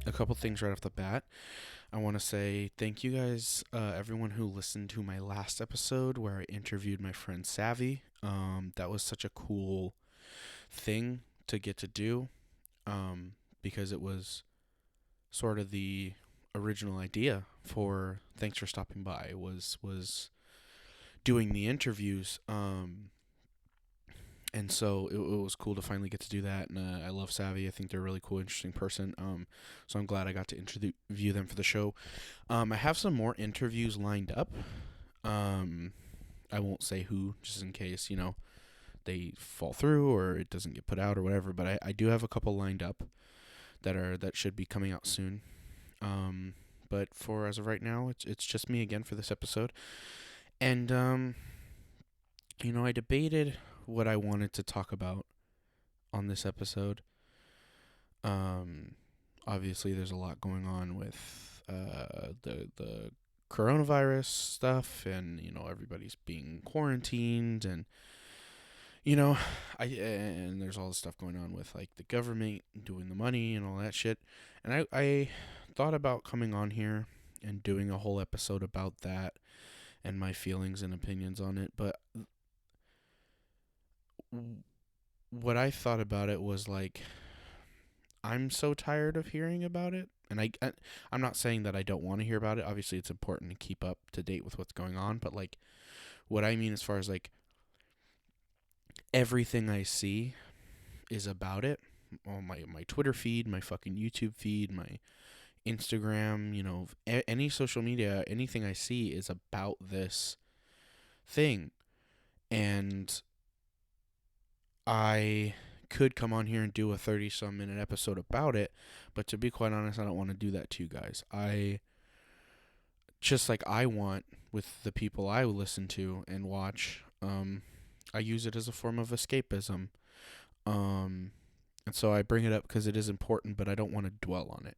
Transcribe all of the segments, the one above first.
a couple things right off the bat. I want to say thank you guys, everyone who listened to my last episode where I interviewed my friend Savvy. That was such a cool thing to get to do, because it was sort of the original idea for Thanks for Stopping By was doing the interviews. And so it was cool to finally get to do that. And I love Savvy. I think they're a really cool, interesting person. So I'm glad I got to interview them for the show. I have some more interviews lined up. Um, I won't say who, just in case they fall through or it doesn't get put out or whatever. But I do have a couple lined up that should be coming out soon. But for as of right now, it's just me again for this episode. And I debated what I wanted to talk about on this episode. Um, Obviously, there's a lot going on with the coronavirus stuff, and everybody's being quarantined, and you know, and there's all this stuff going on with like the government doing the money and all that shit. And I thought about coming on here and doing a whole episode about that and my feelings and opinions on it, but what I thought about it was like I'm so tired of hearing about it. And I'm not saying that I don't want to hear about it. Obviously, it's important to keep up to date with what's going on. But like, what I mean as far as like everything I see is about it. All my Twitter feed, my fucking YouTube feed, my Instagram, any social media, anything I see is about this thing. And I could come on here and do a 30-some minute episode about it, but to be quite honest, I don't want to do that to you guys. I want with the people I listen to and watch, I use it as a form of escapism. And so I bring it up because it is important, but I don't want to dwell on it.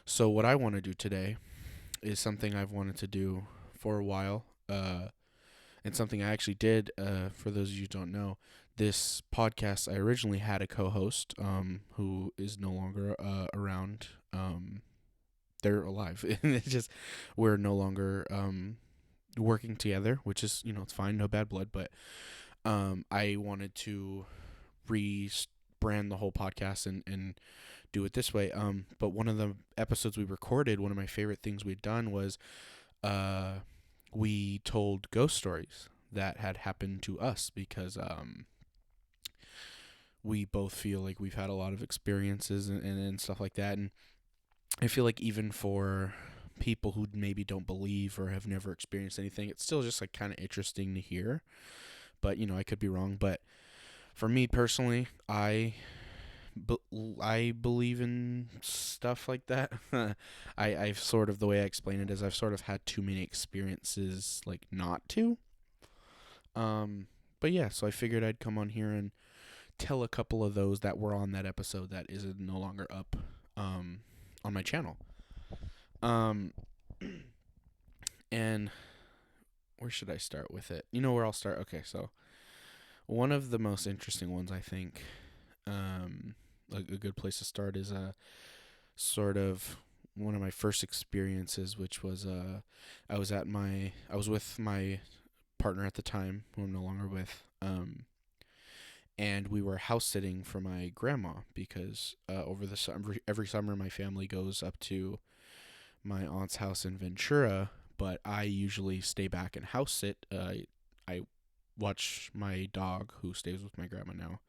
So what I want to do today is something I've wanted to do for a while, and something I actually did. For those of you who don't know, this podcast I originally had a co-host, who is no longer around. They're alive. It's just we're no longer working together, which is it's fine, no bad blood. But I wanted to rebrand the whole podcast and do it this way. But one of the episodes we recorded, one of my favorite things we'd done was we told ghost stories that had happened to us because we both feel like we've had a lot of experiences and stuff like that. And I feel like even for people who maybe don't believe or have never experienced anything, it's still just like kind of interesting to hear. But I could be wrong. But for me personally, I believe in stuff like that. I've sort of, the way I explain it is I've sort of had too many experiences like not to. But yeah, so I figured I'd come on here and tell a couple of those that were on that episode that is no longer up on my channel. Um, and where should I start with it? You know where I'll start? Okay, so one of the most interesting ones, I think, like a good place to start is sort of one of my first experiences, which was I was with my partner at the time, who I'm no longer with, and we were house sitting for my grandma because over the summer, every summer, my family goes up to my aunt's house in Ventura, but I usually stay back and house sit. I watch my dog, who stays with my grandma now,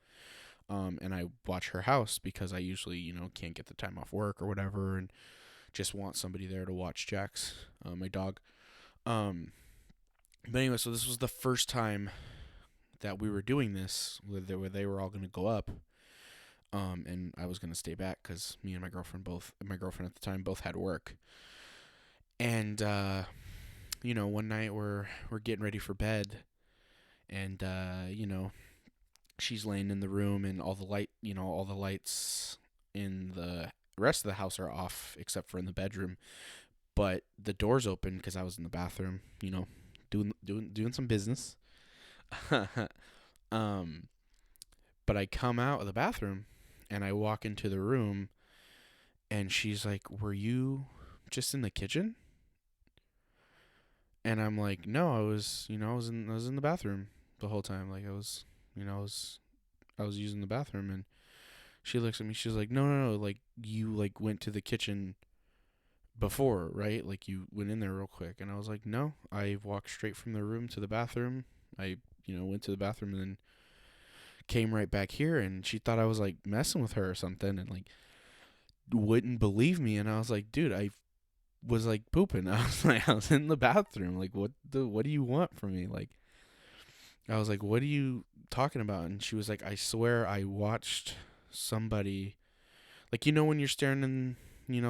and I watch her house because I usually, can't get the time off work or whatever, and just want somebody there to watch Jax, my dog. But anyway, so this was the first time that we were doing this, where they were all going to go up, and I was going to stay back because me and my girlfriend at the time both had work. And one night we're getting ready for bed, and she's laying in the room, and all the lights in the rest of the house are off except for in the bedroom, but the door's open because I was in the bathroom, doing some business. But I come out of the bathroom and I walk into the room, And she's like, "Were you just in the kitchen?" And I'm like, "No, I was in the bathroom the whole time. Like I was using the bathroom." And she looks at me. She's like, "No, no, no. Like you like went to the kitchen before, right? Like you went in there real quick." And I was like, "No, I walked straight from the room to the bathroom. I, went to the bathroom and then came right back here." And she thought I was like messing with her or something, and like wouldn't believe me. And I was like, "Dude, I was like pooping." I was in the bathroom. Like, what do you want from me? Like, I was like, "What are you talking about?" And she was like, "I swear I watched somebody, like, when you're staring in,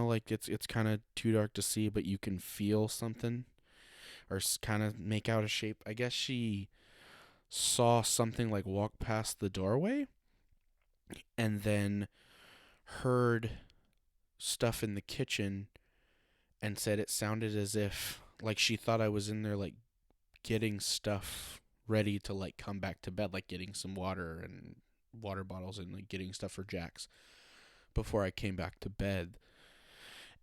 like it's kind of too dark to see, but you can feel something or kind of make out a shape." I guess she saw something like walk past the doorway and then heard stuff in the kitchen and said it sounded as if like she thought I was in there like getting stuff ready to like come back to bed, like getting some water and water bottles and like getting stuff for Jax before I came back to bed.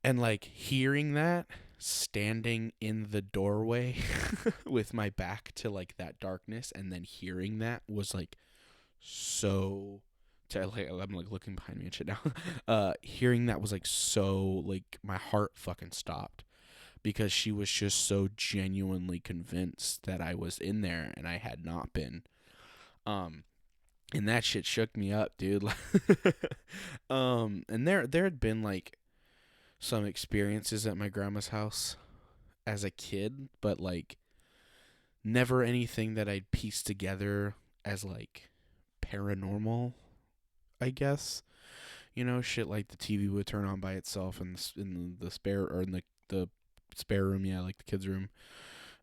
And like hearing that, standing in the doorway with my back to like that darkness, and then hearing that was like so like I'm like looking behind me and shit now. Hearing that was like so like my heart fucking stopped because she was just so genuinely convinced that I was in there and I had not been. Um and that shit shook me up, dude. And there had been like some experiences at my grandma's house as a kid, but like never anything that I'd piece together as like paranormal, I guess. Shit like the TV would turn on by itself in the spare or in the spare room, yeah, like the kids' room.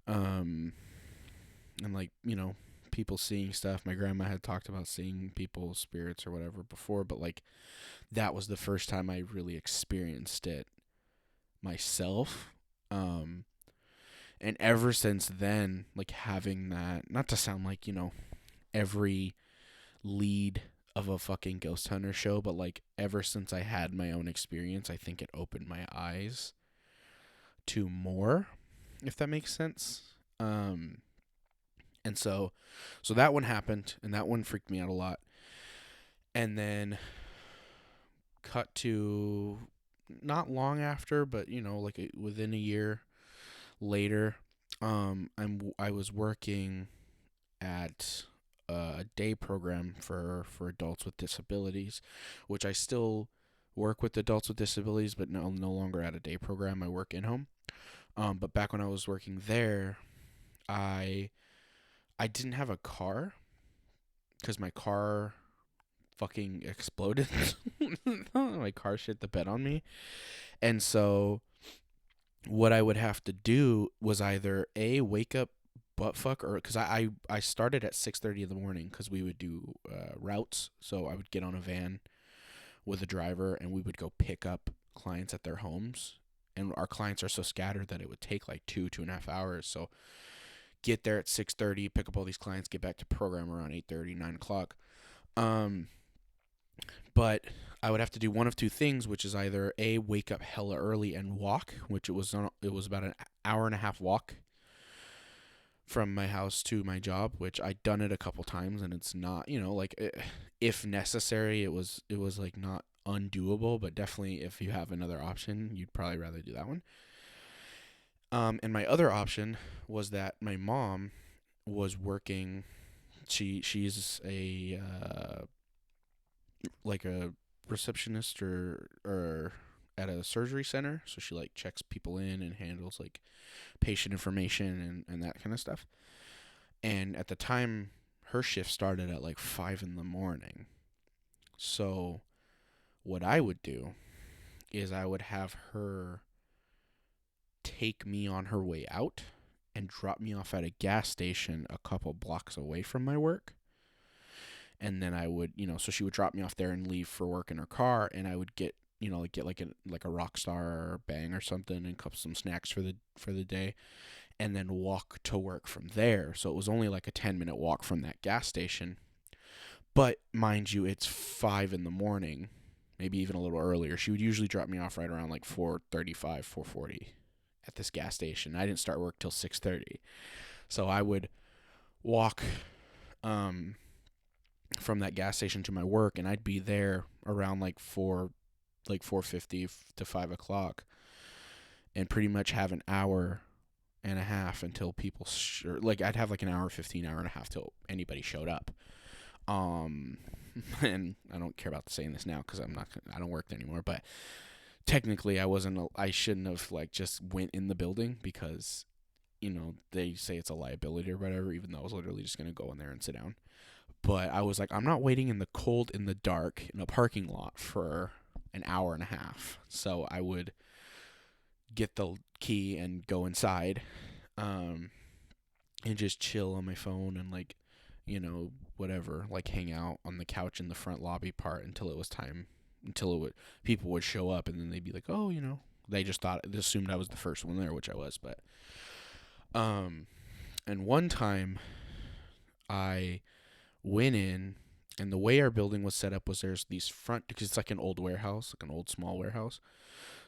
Um, and like people seeing stuff. My grandma had talked about seeing people's spirits or whatever before, but like that was the first time I really experienced it myself. Um, and ever since then, like having that, not to sound like every lead of a fucking ghost hunter show, but like ever since I had my own experience, I think it opened my eyes to more, if that makes sense. And so that one happened, and that one freaked me out a lot. And then cut to not long after, but like within a year later, I was working at a day program for adults with disabilities, which I still work with adults with disabilities, but no longer at a day program. I work in home. But back when I was working there, I didn't have a car because my car fucking exploded. My car shit the bed on me, and so what I would have to do was either a wake up butt fuck, or because I started at 6:30 in the morning because we would do routes. So I would get on a van with a driver and we would go pick up clients at their homes. And our clients are so scattered that it would take like 2.5 hours. So get there at 6:30, pick up all these clients, get back to program around 8:30, 9 o'clock. Um, but I would have to do one of two things, which is either a wake up hella early and walk, which it was about an hour and a half walk from my house to my job, which I'd done it a couple times, and it's not, like if necessary, it was like not undoable, but definitely if you have another option, you'd probably rather do that one. And my other option was that my mom was working. She's a like a receptionist or at a surgery center, so she like checks people in and handles like patient information and that kind of stuff. And at the time, her shift started at like 5 in the morning. So what I would do is I would have her take me on her way out and drop me off at a gas station a couple blocks away from my work. And then I would, so she would drop me off there and leave for work in her car, and I would get, like a rock star or bang or something and cup some snacks for the day, and then walk to work from there. So it was only like a 10-minute walk from that gas station. But mind you, it's 5 in the morning maybe even a little earlier. She would usually drop me off right around like 4:35, 4:40 at this gas station. I didn't start work till 6:30. So I would walk from that gas station to my work, and I'd be there around like 4:50 to 5 o'clock, and pretty much have an hour and a half until people like I'd have like an hour 15 hour and a half till anybody showed up. And I don't care about saying this now because I don't work there anymore, but technically I shouldn't have like just went in the building because they say it's a liability or whatever, even though I was literally just going to go in there and sit down. But I was like, I'm not waiting in the cold, in the dark, in a parking lot for an hour and a half. So I would get the key and go inside, and just chill on my phone and like, whatever, like hang out on the couch in the front lobby part until it was time, people would show up, and then they'd be like, oh, they assumed I was the first one there, which I was, but, and one time I went in, and the way our building was set up was there's these front, because it's like an old warehouse, like an old small warehouse.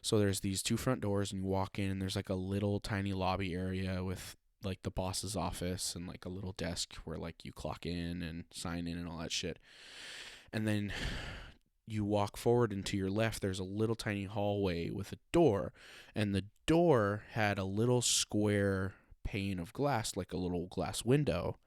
So there's these two front doors, and you walk in, and there's like a little tiny lobby area with like the boss's office and like a little desk where like you clock in and sign in and all that shit. And then you walk forward, and to your left there's a little tiny hallway with a door, and the door had a little square pane of glass, like a little glass window,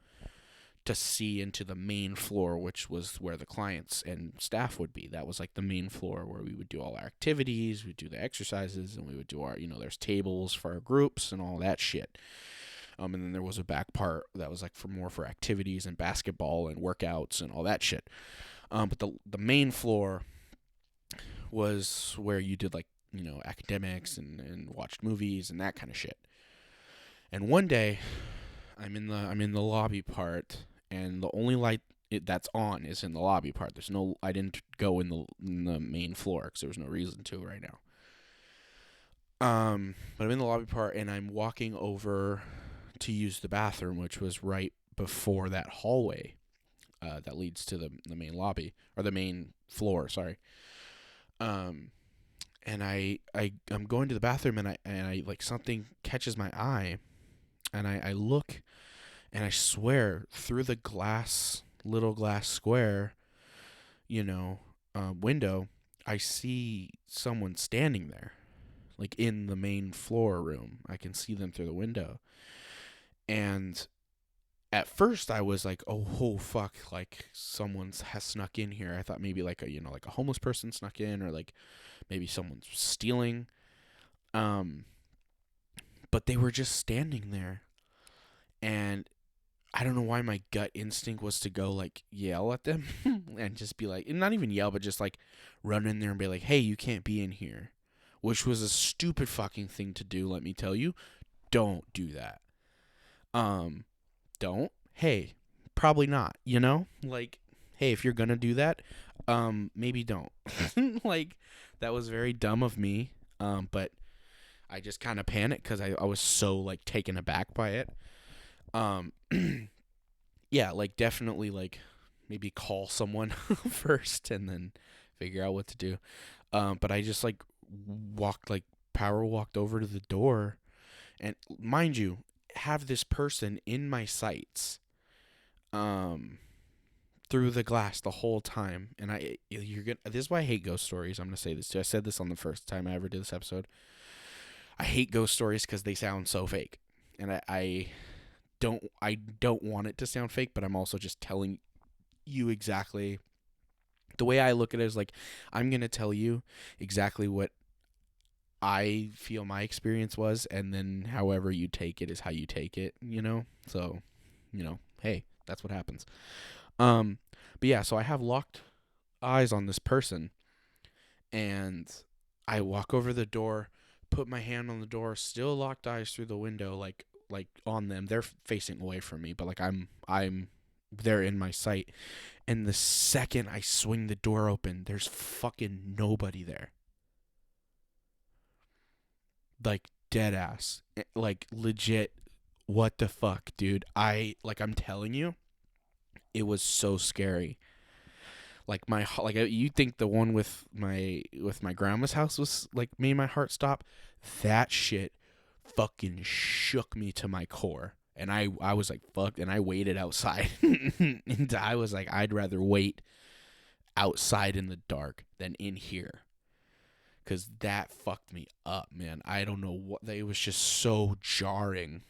to see into the main floor, which was where the clients and staff would be. That was like the main floor where we would do all our activities, we'd do the exercises, and we would do our, there's tables for our groups and all that shit. And then there was a back part that was like for activities and basketball and workouts and all that shit. But the main floor was where you did like, academics and watched movies and that kind of shit. And one day I'm in the lobby part, and the only light that's on is in the lobby part. I didn't go in the main floor because there was no reason to right now. But I'm in the lobby part, and I'm walking over to use the bathroom, which was right before that hallway that leads to the main lobby, or the main floor. Sorry. And I'm going to the bathroom, and I like something catches my eye, and I look. And I swear, through the little glass square, window, I see someone standing there, like in the main floor room. I can see them through the window. And at first I was like, oh fuck, like someone has snuck in here. I thought maybe like a homeless person snuck in, or like maybe someone's stealing. But they were just standing there. And I don't know why my gut instinct was to go like yell at them and just be like, not even yell, but just like run in there and be like, hey, you can't be in here, which was a stupid fucking thing to do. Let me tell you, don't do that. Don't. Hey, probably not, like, hey, if you're going to do that, maybe don't. Like, that was very dumb of me. But I just kind of panicked because I was so like taken aback by it. Yeah, like definitely like maybe call someone first and then figure out what to do. But I just like power walked over to the door, and mind you, have this person in my sights, through the glass the whole time. And this is why I hate ghost stories. I'm gonna say this too. I said this on the first time I ever did this episode. I hate ghost stories because they sound so fake, and I don't want it to sound fake, but I'm also just telling you exactly the way I look at it is like, I'm going to tell you exactly what I feel my experience was, and then however you take it is how you take it, So, hey, that's what happens. But yeah, so I have locked eyes on this person, and I walk over the door, put my hand on the door, still locked eyes through the window, like on them. They're facing away from me, but like I'm they're in my sight. And the second I swing the door open, there's fucking nobody there. Like dead ass. Like legit, what the fuck, dude? I'm telling you, it was so scary. Like you think the one with my grandma's house was like made my heart stop. That shit fucking shook me to my core. And I was like, fuck, and I waited outside. And I was like, I'd rather wait outside in the dark than in here. Because that fucked me up, man. I don't know what, it was just so jarring,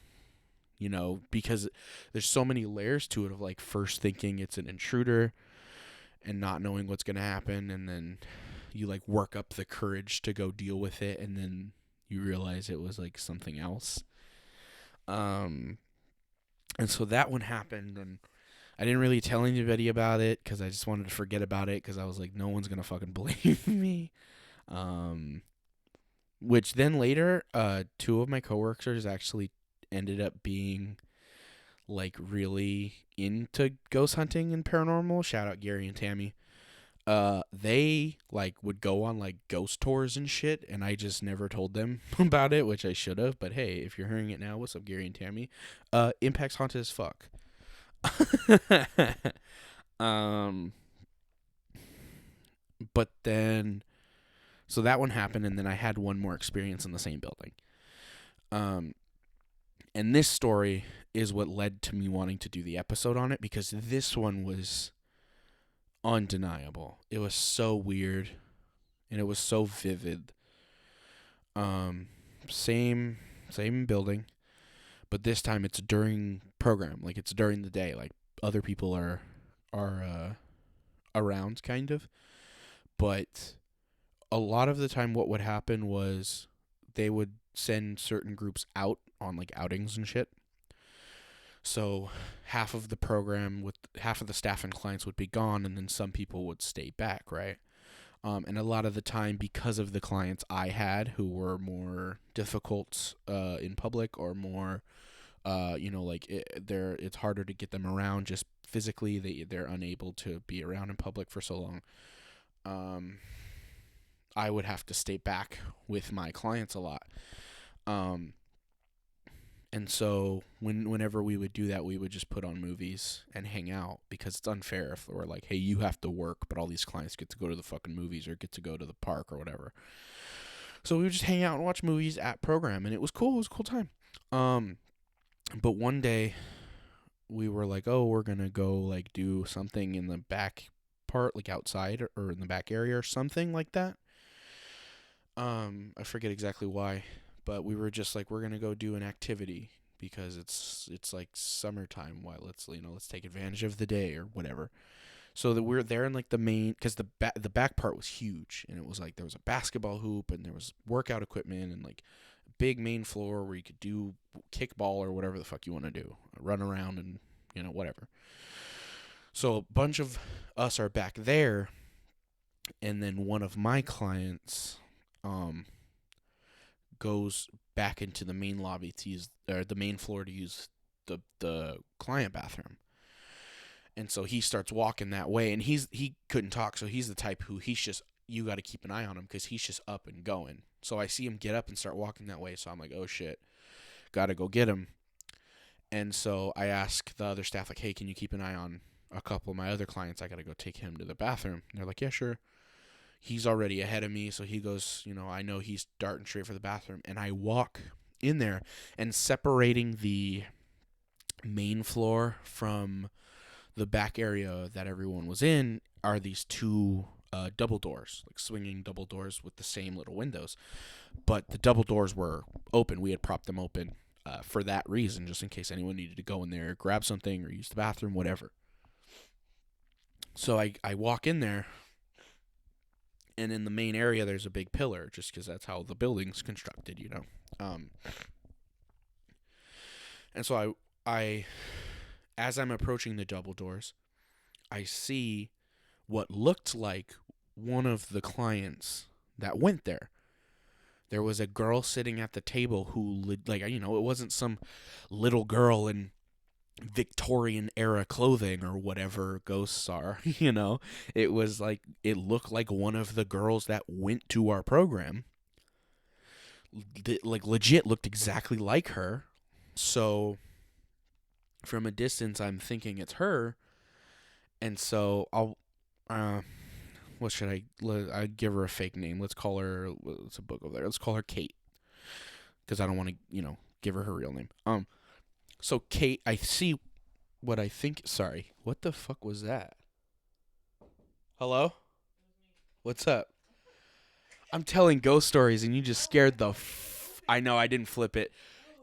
because there's so many layers to it of like first thinking it's an intruder and not knowing what's going to happen. And then you like work up the courage to go deal with it. And then you realize it was like something else. And so that one happened, and I didn't really tell anybody about it because I just wanted to forget about it because I was like, no one's gonna fucking believe me. Which then later, two of my coworkers actually ended up being like really into ghost hunting and paranormal. Shout out Gary and Tammy. They like would go on like ghost tours and shit, and I just never told them about it, which I should have. But hey, if you're hearing it now, what's up, Gary and Tammy? Impact's haunted as fuck. But then, so that one happened, and then I had one more experience in the same building. And this story is what led to me wanting to do the episode on it, because this one was undeniable. It was so weird, and it was so vivid. Same building, but this time it's during program, like it's during the day, like other people are around, kind of. But a lot of the time, what would happen was they would send certain groups out on like outings and shit. So half of the program with half of the staff and clients would be gone, and then some people would stay back, right? And a lot of the time, because of the clients I had who were more difficult in public, or more, it's harder to get them around just physically. They're unable to be around in public for so long. I would have to stay back with my clients a lot. And so whenever we would do that, we would just put on movies and hang out, because it's unfair if we're like, hey, you have to work, but all these clients get to go to the fucking movies or get to go to the park or whatever. So we would just hang out and watch movies at program, and it was cool. It was a cool time. But one day we were like, oh, we're going to go like do something in the back part, like outside or in the back area or something like that. I forget exactly why. But we were just like, we're gonna go do an activity because it's like summertime. Why let's take advantage of the day or whatever. So that we're there in like the main, because the back part was huge, and it was like there was a basketball hoop and there was workout equipment and like a big main floor where you could do kickball or whatever the fuck you want to do, run around and whatever. So a bunch of us are back there, and then one of my clients goes back into the main lobby to use, or the main floor to use the client bathroom. And so he starts walking that way, and he couldn't talk, so he's the type who you got to keep an eye on him because he's just up and going. So I see him get up and start walking that way, so I'm like, oh shit, got to go get him. And so I ask the other staff, like, hey, can you keep an eye on a couple of my other clients? I got to go take him to the bathroom. And they're like, yeah, sure. He's already ahead of me, so he goes, I know he's darting straight for the bathroom. And I walk in there, and separating the main floor from the back area that everyone was in are these two double doors, like swinging double doors with the same little windows. But the double doors were open. We had propped them open for that reason, just in case anyone needed to go in there, grab something, or use the bathroom, whatever. So I walk in there, and in the main area, there's a big pillar, just because that's how the building's constructed, And so I, as I'm approaching the double doors, I see what looked like one of the clients that went there. There was a girl sitting at the table who, it wasn't some little girl in Victorian era clothing or whatever ghosts are, It was like, it looked like one of the girls that went to our program. Like, legit looked exactly like her. So from a distance, I'm thinking it's her. And so uh, what should I'd give her a fake name. Let's call her. What's a book over there? Let's call her Kate, because I don't want to, give her real name. So Kate, I see what I think. Sorry, what the fuck was that? Hello? What's up? I'm telling ghost stories and you just scared the I know I didn't flip it.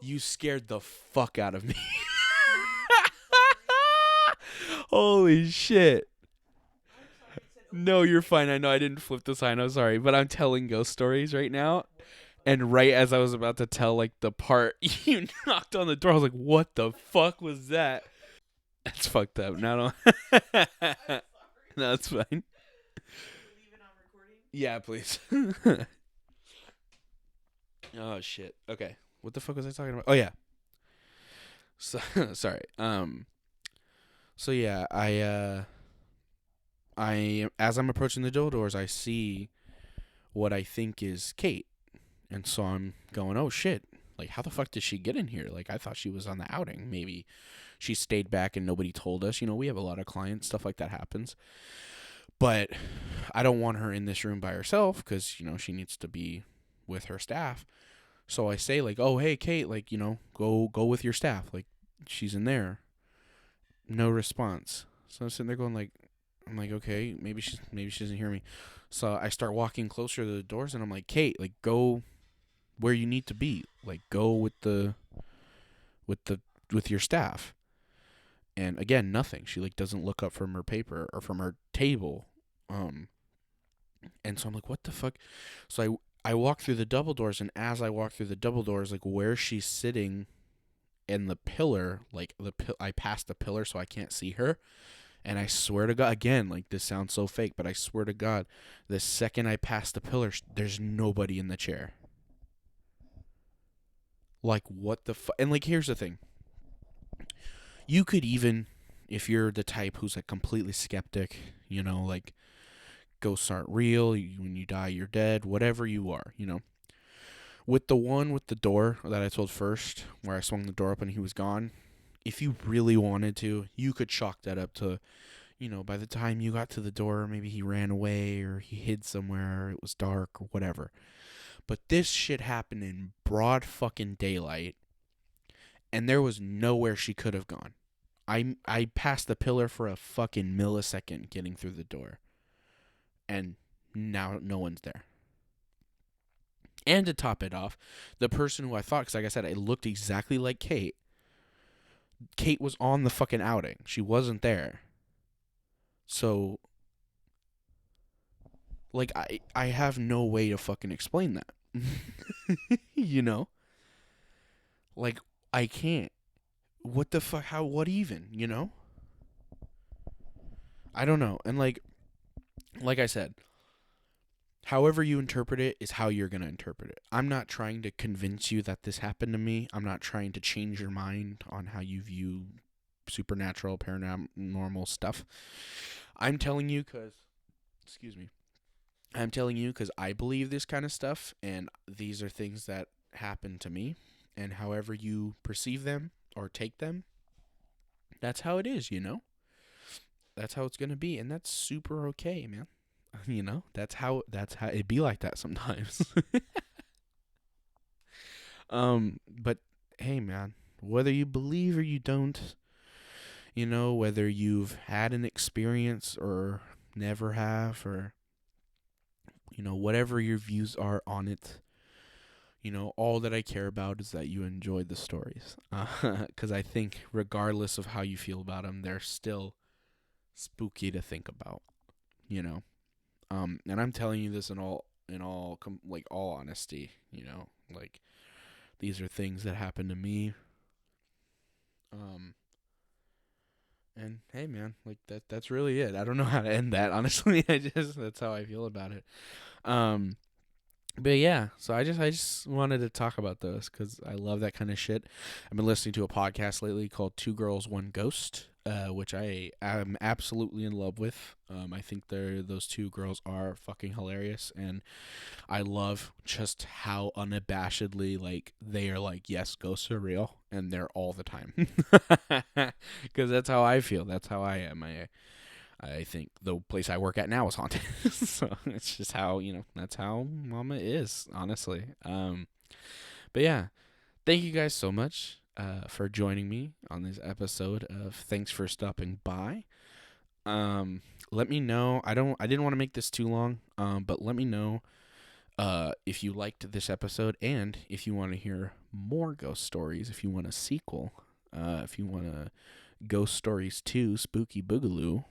You scared the fuck out of me. Holy shit. No, you're fine. I know I didn't flip the sign. I'm sorry, but I'm telling ghost stories right now. And right as I was about to tell like the part you knocked on the door, I was like, "What the fuck was that?" That's fucked up. No, no. No, it's fine. Yeah, please. Oh shit. Okay. What the fuck was I talking about? Oh yeah. So sorry. So yeah, I as I'm approaching the doors, I see what I think is Kate, and so I'm going, oh shit. Like, how the fuck did she get in here? Like, I thought she was on the outing. Maybe she stayed back and nobody told us. We have a lot of clients, stuff like that happens. But I don't want her in this room by herself because, she needs to be with her staff. So I say, like, oh, hey, Kate, like, go with your staff. Like, she's in there. No response. So I'm sitting there going, like, I'm like, okay, maybe she doesn't hear me. So I start walking closer to the doors, and I'm like, Kate, like, go where you need to be. Like, go with your staff. And again, nothing. She like doesn't look up from her paper or from her table. And so I'm like, what the fuck? So I walk through the double doors, and as I walk through the double doors, like where she's sitting in the pillar, like I passed the pillar so I can't see her. And I swear to God, again, like this sounds so fake, but I swear to God, the second I pass the pillar, there's nobody in the chair. Like, what the fuck? And like, here's the thing. You could even, if you're the type who's like completely skeptic, like ghosts aren't real, when you die, you're dead, whatever you are, With the one with the door that I told first, where I swung the door open and he was gone, if you really wanted to, you could chalk that up to, by the time you got to the door, maybe he ran away or he hid somewhere, or it was dark or whatever. But this shit happened in broad fucking daylight, and there was nowhere she could have gone. I passed the pillar for a fucking millisecond getting through the door, and now no one's there. And to top it off, the person who I thought, because like I said, it looked exactly like Kate. Kate was on the fucking outing. She wasn't there. So, like, I have no way to fucking explain that. Like, I can't. What the fuck? How? What even? I don't know. And like I said, however you interpret it is how you're going to interpret it. I'm not trying to convince you that this happened to me. I'm not trying to change your mind on how you view supernatural, paranormal stuff. I'm telling you because, excuse me, I'm telling you because I believe this kind of stuff, and these are things that happen to me. And however you perceive them or take them, that's how it is. That's how it's going to be. And that's super okay, man. That's how it be like that sometimes. But hey, man, whether you believe or you don't, whether you've had an experience or never have, or whatever your views are on it, all that I care about is that you enjoyed the stories. Because I think regardless of how you feel about them, they're still spooky to think about. And I'm telling you this in all all honesty. Like these are things that happened to me. Um, and hey, man, like that's really it. I don't know how to end that. Honestly, that's how I feel about it. Um, But yeah, so I just wanted to talk about those because I love that kind of shit. I've been listening to a podcast lately called Two Girls, One Ghost, which I am absolutely in love with. I think those two girls are fucking hilarious, and I love just how unabashedly like they are like, yes, ghosts are real, and they're all the time. Because that's how I feel. That's how I am. I think the place I work at now is haunted. So it's just how, that's how mama is, honestly. But yeah, thank you guys so much for joining me on this episode of Thanks for Stopping By. Let me know. I didn't want to make this too long, but let me know if you liked this episode and if you want to hear more ghost stories, if you want a sequel, if you want a Ghost Stories 2 Spooky Boogaloo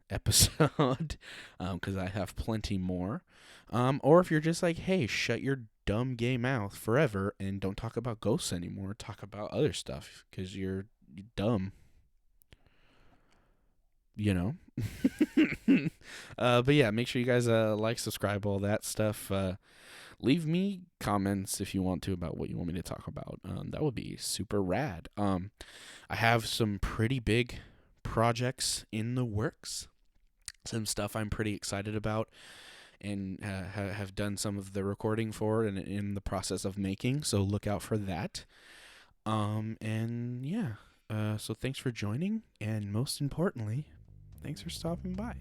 episode, because I have plenty more. Or if you're just like, hey, shut your dumb gay mouth forever and don't talk about ghosts anymore. Talk about other stuff because you're dumb. You know. But yeah, make sure you guys like, subscribe, all that stuff. Leave me comments if you want to about what you want me to talk about. That would be super rad. I have some pretty big projects in the works. Some stuff I'm pretty excited about and have done some of the recording for and in the process of making. So look out for that. And yeah. So thanks for joining, and most importantly, thanks for stopping by.